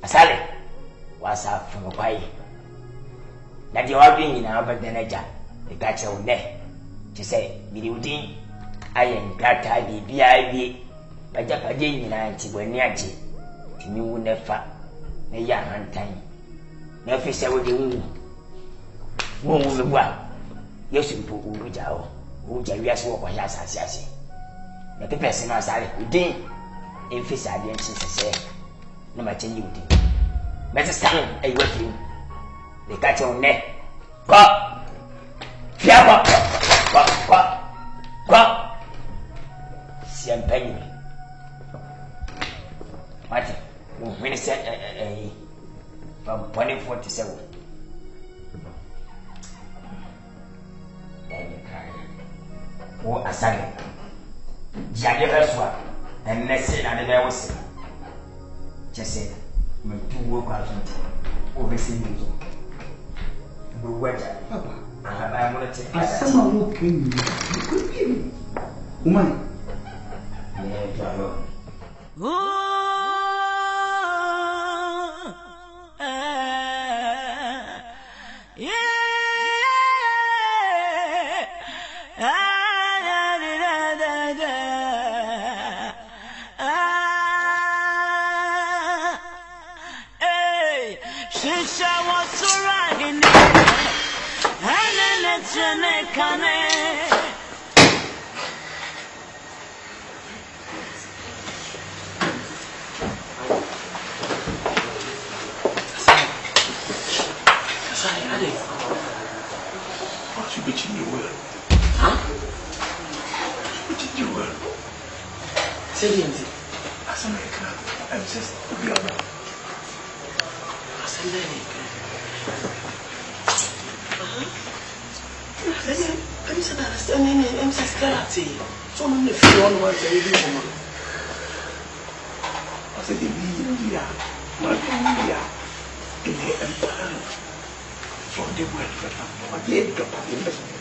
Asale. Wasa from kwai. Na dia wa bi nyina abade na ja. E ka che wo ne. Ti se biri udin ayen grata bi bia bi. Baja paje nyina nti boni aje. Ti mi wu ne fa. Na ya hantan. Na fi se wo de wu. Wo wu me bua. Yesu mpo wu jao. Wu ja wi ase wo kwa ya asase. Na pepe se na asale udin. Emfisa ade nti sese. Na ma chenji udin. Mete sang ai wati. Le ka che ne. Kwa. Fiaba. Kwa. Siampanyi. Mate. Minister from 2047. Wo asale. Jage reswa. Ennese na de bewose. Chese. Me tuwo kwa zonti. Obesi nzo. Buwaja. Papa. Aha mo te. Asema wo kenyi. Ko bi. Umai. Ne jalo. Sedienti. America. I'm just beyond. Ascending. I'm just understanding. I'm just clarity. So many feel on what they do. I said, India, Maria, in the empire. For the world, but the end of the investment.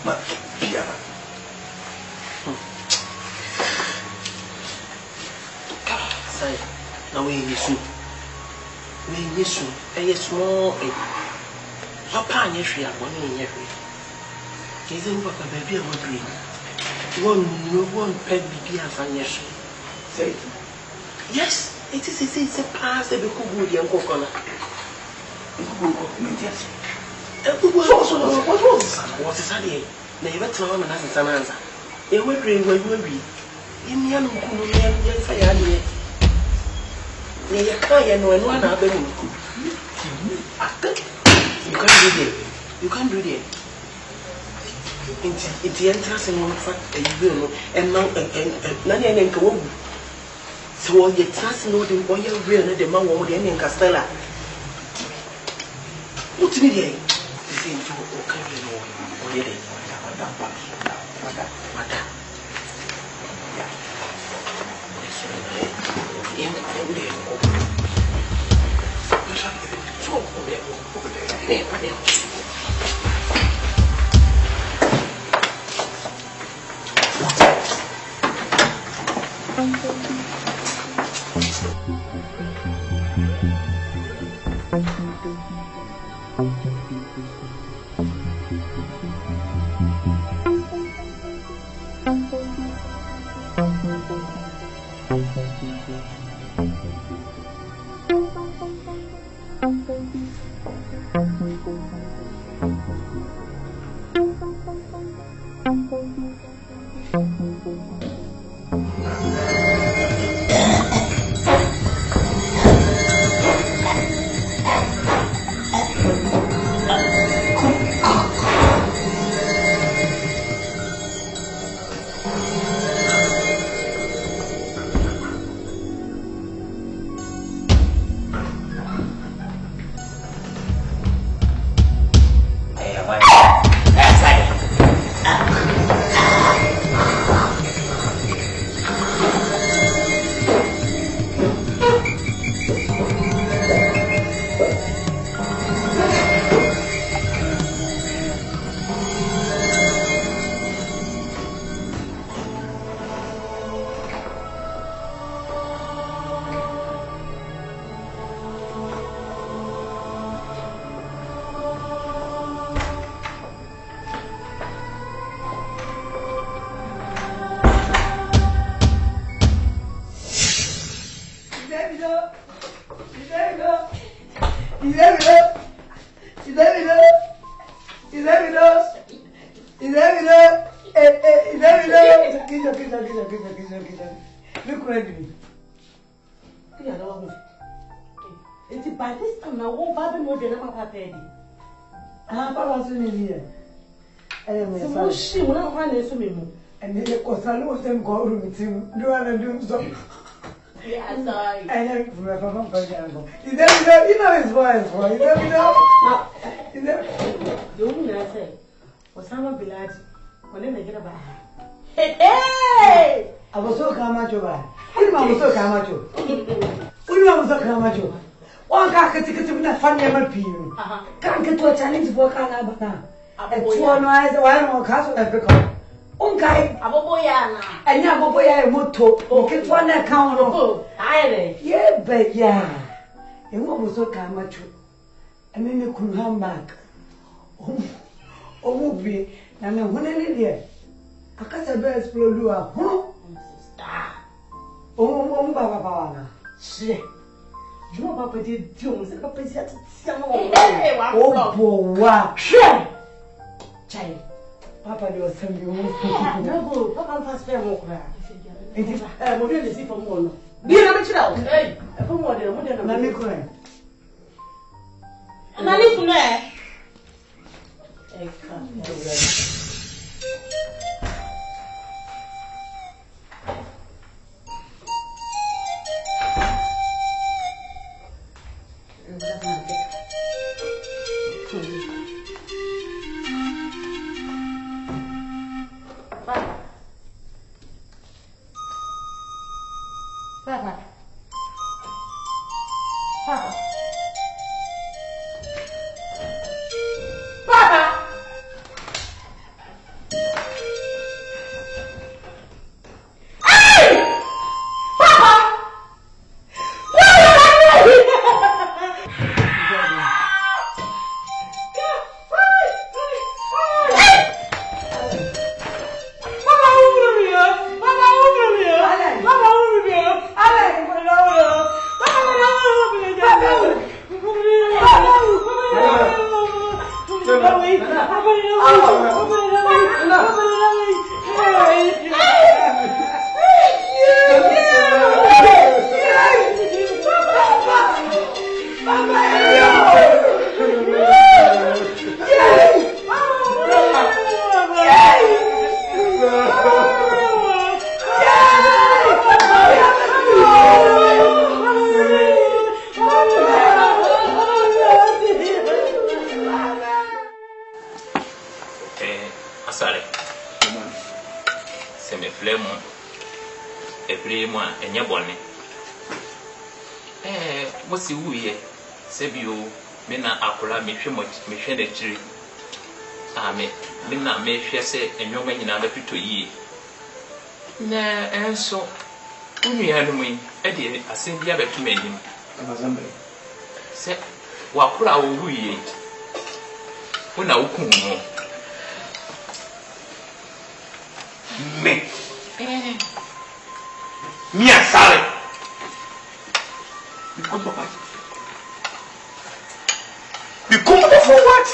But, yeah. Say, now we listen. We listen. A small. Papa, yes, we are one in every. Isn't what a baby would be. One pet baby as I yes. Say, yes, it is a past that we could wood and coconut. Yes. What was it? Never told me as an answer. It would bring where you will be. In the end, yes, I am here. Near Kaya, no one other than you can't do it. You can't do it. It's the entrance and one fact, and you will, and now, and then go. So all your trust know the boy, real, the man, or the Indian Castella. What's in the same to carry on, or yet. By this time, I won't buy more than Papa Teddy. Papa was in here. So she will not run into me. And then, of course, I know them go with him. Do I do so? Yeah, sorry. I know from Papa. You never know, you know his voice, boy. You never know. You never. The woman I said was someone be like, when they get about. Hey! I was so Camacho. I was so Camacho. We were so Camacho. One can't get to that funny MLP. Can't get to a challenge for Canada. And 2 eyes, one more castle Africa. Okay, Aboyana. And Yaboya Moto. Okay, one account of yeah, but yeah. And what was so Camacho? And then you could come back. Oh, be, and then when I live here, I can't have best Plodua. Oh, Baba. Shit. You know, Papa did do the Papa said, oh, wow. Child, Papa, you are sending you. No, Papa has fair more. It is a modernity for more. Be a child. Hey, for more than a modern American. And I live there. Papa. Papa. Papa. Hey! Papa! Mosi wuye sebio me na akora me hwe de tiri ame me na me hwe se enwoma nyina ba pito yi na enso unua no mu e de asem bia beto manim amazambe se wakora wo wuye una wukun no me mi asare because Papa. Because for what?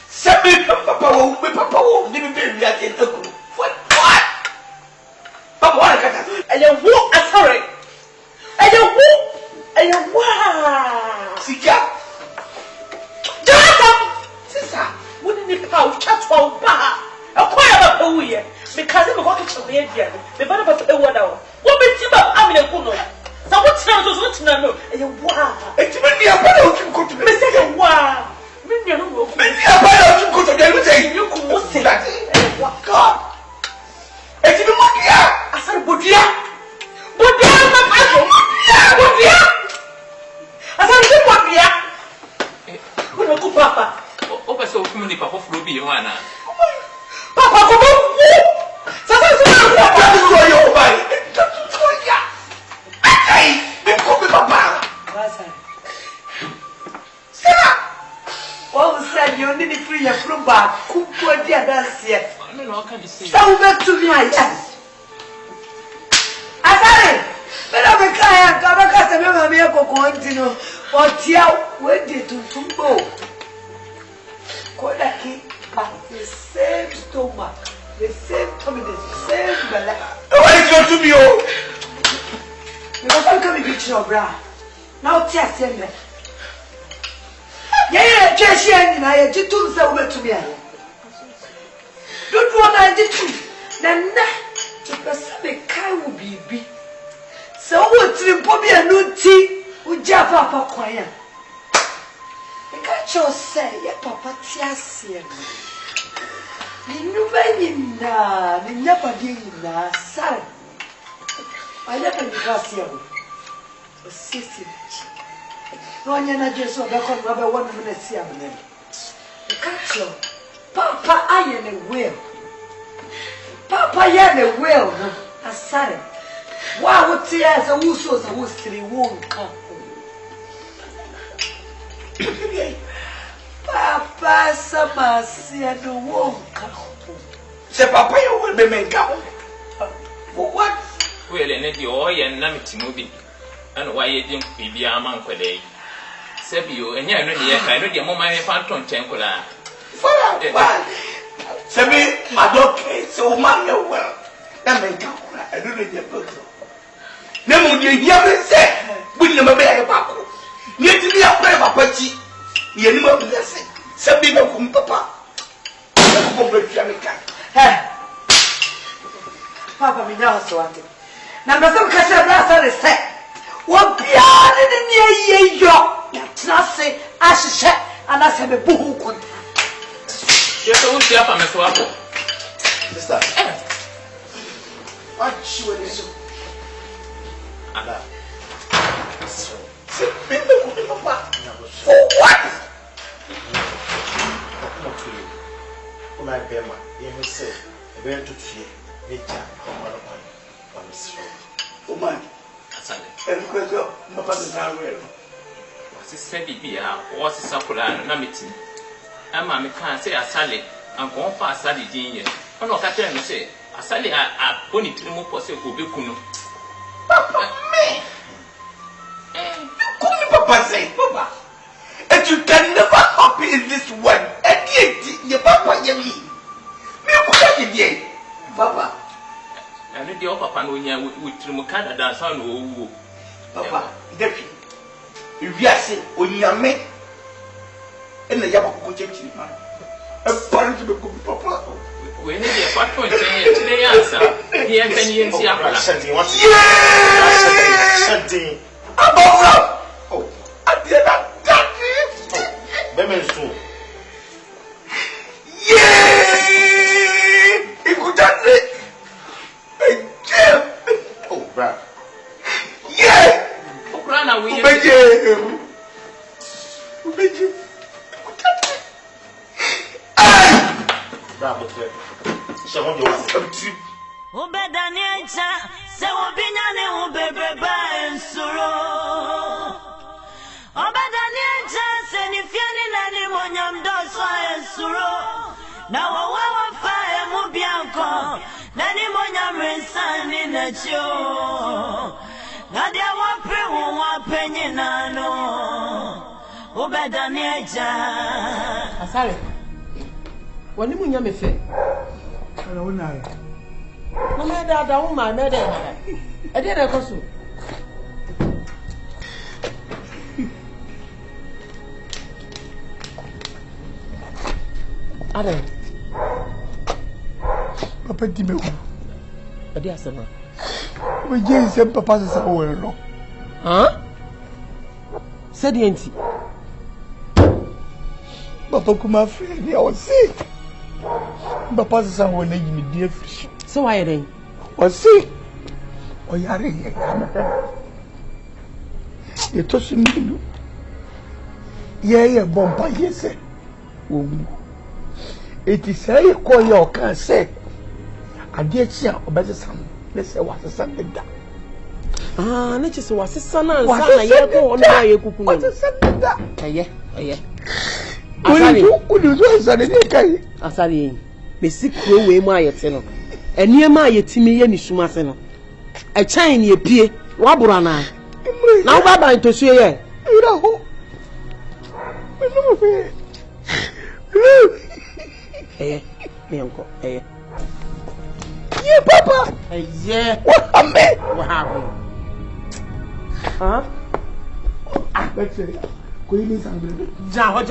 Sabi Papa will give me reaction. What? Papa, what? And you walk a sorry. And you walk. And you walk. Sika. Jonathan! Sister, wouldn't it power chat for Baha? A quiet about who we are. Because I'm walking to the end. The father was a one hour. What makes you up? I'm in a good. So what's now? And you wow. It's me a better to go to the second wow. Maybe I don't know. Maybe a better to go to the day. You could say that. What God? It's me, Modia. I said, Bodia. Bodia, my uncle. Bodia. I said, Bodia. What a good papa. Over so many papa will be one. Papa, come on. What said you need free your from back? Cook for dear dance yet. So back to me, yes. I said, but I'm a client, I'm a customer, I'm a continue. What you went to go? Kodaki, but the same stomach. The same tummy, the same belly. Why is your to me? Because I'm coming to your bra. Now, tears in there. Yeah, Jessie and I did two over to me. Don't want I did two. Then, the car will be. So, what's the Bobby and no tea with Jaffa for quiet? I can't just say, yeah, Papa, tears here. Ninubanyina, ninyapadina, sorry. I never got here. Assistant. No one just so back on rubber 1 minute. Catch you. Papa, I am a will. Papa, I am a will. I said, why would tears a woos a woostry won't come? Papa, sama see no won't come. Say, Papa, you will be made come. For what? Well, and if you are a namity movie, and why you didn't be a man per day. Sebio, and you know, I know your mamma and Phantom Chancola. Sebi, my dog, so man, you well. That may come. I don't need your book. Never would you hear me say, we never be a papa. Yet to be a prayer, Papa. You never bless it. Sebi, no, Papa. Papa, me now so at it. Now, some Casablanca is set. What beyond in the year, not say, I should check, and I said, a boo. Yes, I will see up on the swap. Sister, What she will do? Ada. For what? My Bema, you say, a very to fear, nature, one is oh my, and go, no matter how well. What's the steady beer? What's the supper and namity? And mammy can't say a Sally, I'm going fast, Sally Dean. I'm not catching me say, a Sally, a pony to move for say, who be Kuno. Papa, me. You call me Papa, say, Papa. And you can never happy in this world. And yet, your Papa, you mean. Papa, and the other Papa, with Trimocana dance on Papa, Debbie, if you are saying, when you are made, and the Yamaku changing man, a parent to become Papa. We need a part today answer. He and 10 years, something. Oh, I did not touch it. Women soon. Oh, brother. Yeah. Oh, brother, we now I fire Mubianco, Nanny Monyam Resan in the show. Nadia Wapre, Penny Nano, Obeda Nature. Asari, when you Munyam Fe, I don't know. No matter that woman, I did a costume. Adam. Papa di me wo. Ade asema. We je se papa se wo no. Huh? Said enti. Papa kuma free ni o si. Papa se wo na yimi di afri. So why then? O si. O yare ye kana. Ye to si mi. Ye bomba ye se. Wo. It is a call your can say. I did see a better son. Let's say what's a Sunday. Ah, not just was a son and son. I go on my cuckoo. What's a Sunday? Yeah. Would you do Sunday? Asari, Miss Crow, my tenor. And near my Timmy and Sumaseno. A Chinese appear, Waburana. Now, Baba to say, you know. Hey, me uncle. Hey. Yeah, Papa. Yeah. What happened? What happened? Huh? Let's say, Queen and John.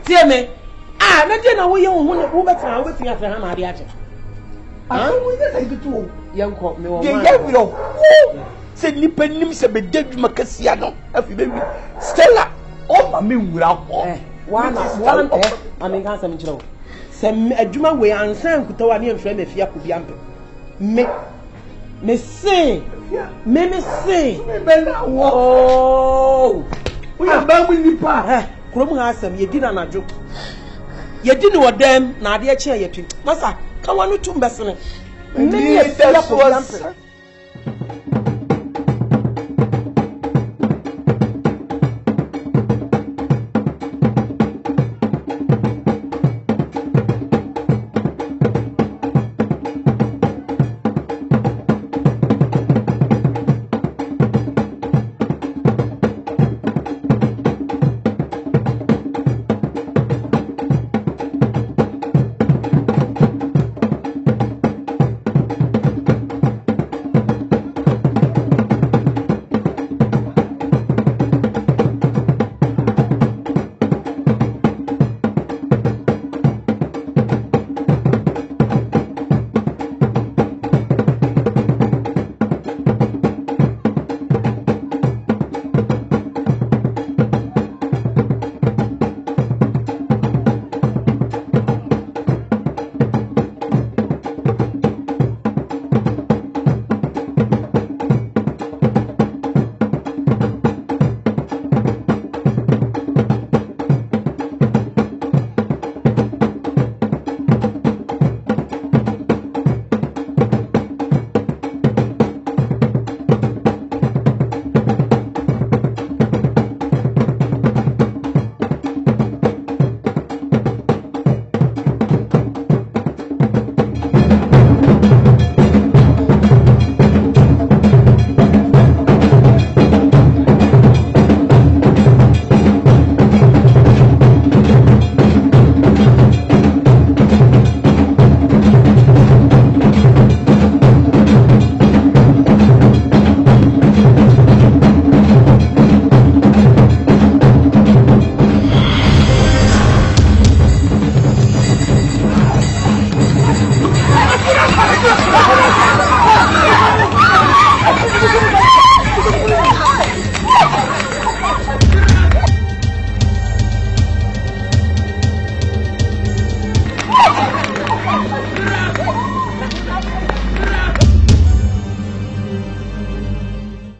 Tell me. Ah, not dinner. We don't want to over time with you after Hamadiacha. I don't want to young cop me. Yeah, said Nipenim said, be dead Macasiano. Stella. Oh, I mean, without one. I mean, has some joke. Some Juma way and Sam Kutawani and Frame if you could be ample. Me say, me say, oh, we are bound with the part. Crum has some, you didn't a joke. You didn't what them, now dear chair, you think. Massa, come on to Besson. Me,